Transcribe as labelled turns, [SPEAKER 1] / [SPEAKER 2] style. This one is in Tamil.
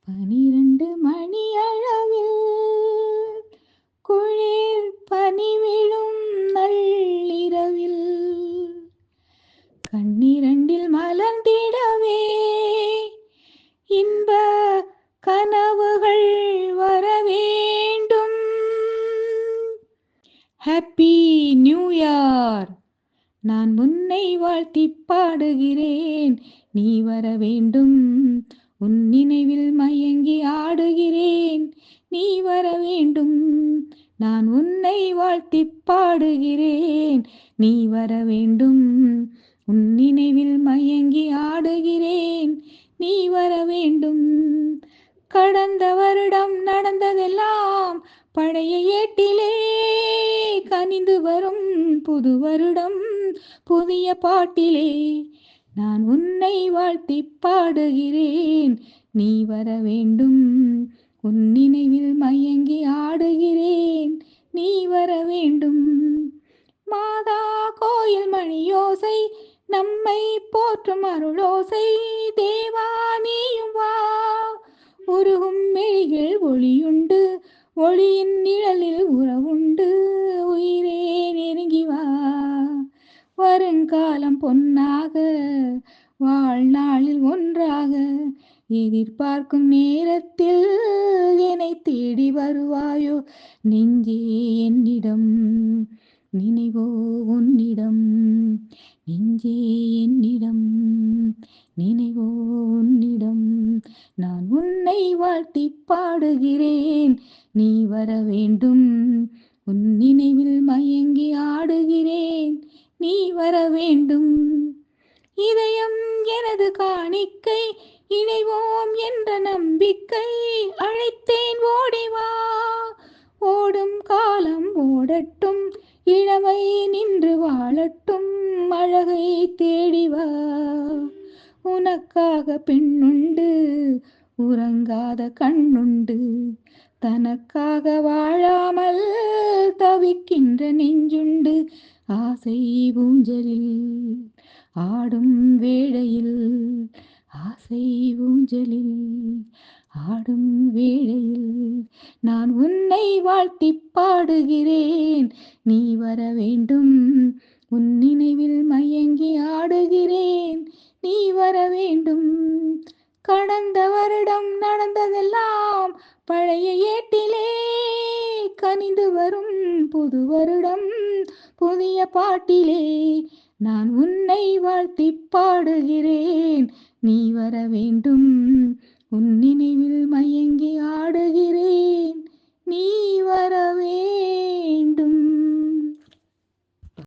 [SPEAKER 1] 12 மணி அளவில் குளிர் பனி விழும் நள்ளிரவில் கண்ணிரண்டில் மலர்ந்திடவே இன்ப கனவுகள் வர வேண்டும். Happy new year. நான் உன்னை வாழ்த்தி பாடுகிறேன், நீ வர வேண்டும். உன் நினைவில் மயங்கி ஆடுகிறேன், நீ வர வேண்டும். நான் உன்னை வாழ்த்தி பாடுகிறேன், நீ வர வேண்டும். உன் நினைவில் மயங்கி ஆடுகிறேன், நீ வர வேண்டும். கடந்த வருடம் நடந்ததெல்லாம் பழைய ஏட்டிலே கனிந்து வரும் புது வருடம் புதிய பாட்டிலே. நான் உன்னை வாழ்த்தி பாடுகிறேன், நீ வர வேண்டும். உன் நினைவில் மயங்கி ஆடுகிறேன், நீ வர வேண்டும். மாதா கோயில் மணியோசை நம்மை போற்றும் அருளோசை, தேவா நீயும் வா. உருகும் மெழிகள் ஒளியுண்டு, ஒளியின் நிழலில் உறவுண்டு, உயிரே நெருங்கி வா. வருங்காலம் பொன்னாக, வாழ்நாளில் ஒன்றாக, எதிர்பார்க்கும் நேரத்தில் என்னை தேடி வருவாயோ. நெஞ்சே என்னிடம், நினைவோ உன்னிடம். நெஞ்சே என்னிடம், நினைவோ உன்னிடம். நான் உன்னை வாழ்த்தி பாடுகிறேன், நீ வர வேண்டும். உன் நினைவில் மயங்கி ஆடுகிறேன், நீ வர வேண்டும். இதயம் எனது காணிக்கை, இணைவோம் என்ற நம்பிக்கை, அழைத்தேன் ஓடிவா. ஓடும் காலம் ஓடட்டும், இளமை நின்று வாழட்டும், அழகை தேடிவா. உனக்காக பெண்ணுண்டு, உறங்காத கண்ணுண்டு, தனக்காக வாழாமல் தவிக்கின்ற நெஞ்சுண்டு. ஆசை ஊஞ்சலில் ஆடும் வேளையில், ஆசை ஊஞ்சலில் ஆடும் வேளையில், நான் உன்னை வாழ்த்தி பாடுகிறேன், நீ வர வேண்டும். உன் நினைவில் மயங்கி ஆடுகிறேன், நீ வர வேண்டும். கடந்த வருடம் நடந்ததெல்லாம் பழைய ஏட்டிலே கனிந்து வரும் புது வருடம் புதிய பாட்டிலே. நான் உன்னை வாழ்த்தி பாடுகிறேன், நீ வர வேண்டும்.